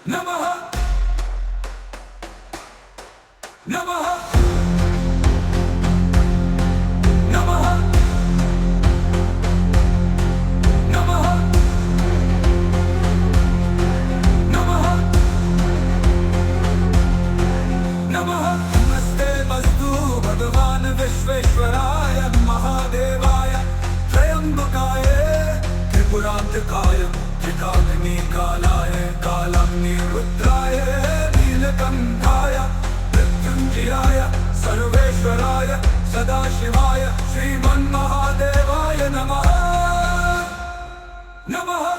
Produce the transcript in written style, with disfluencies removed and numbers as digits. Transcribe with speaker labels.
Speaker 1: नमः नमः नमः नमः नमः नमः। नमस्ते मस्तु भगवान विश्वेश्वराय महादेवाय त्र्यंबकाय त्रिपुरांतकाय त्रिकाग्निकालाय कालाग्निरुद्राय नीलकंठाय मृत्युंजयाय सर्वेश्वराय सदाशिवाय श्रीमन्महादेवाय नमः नमः।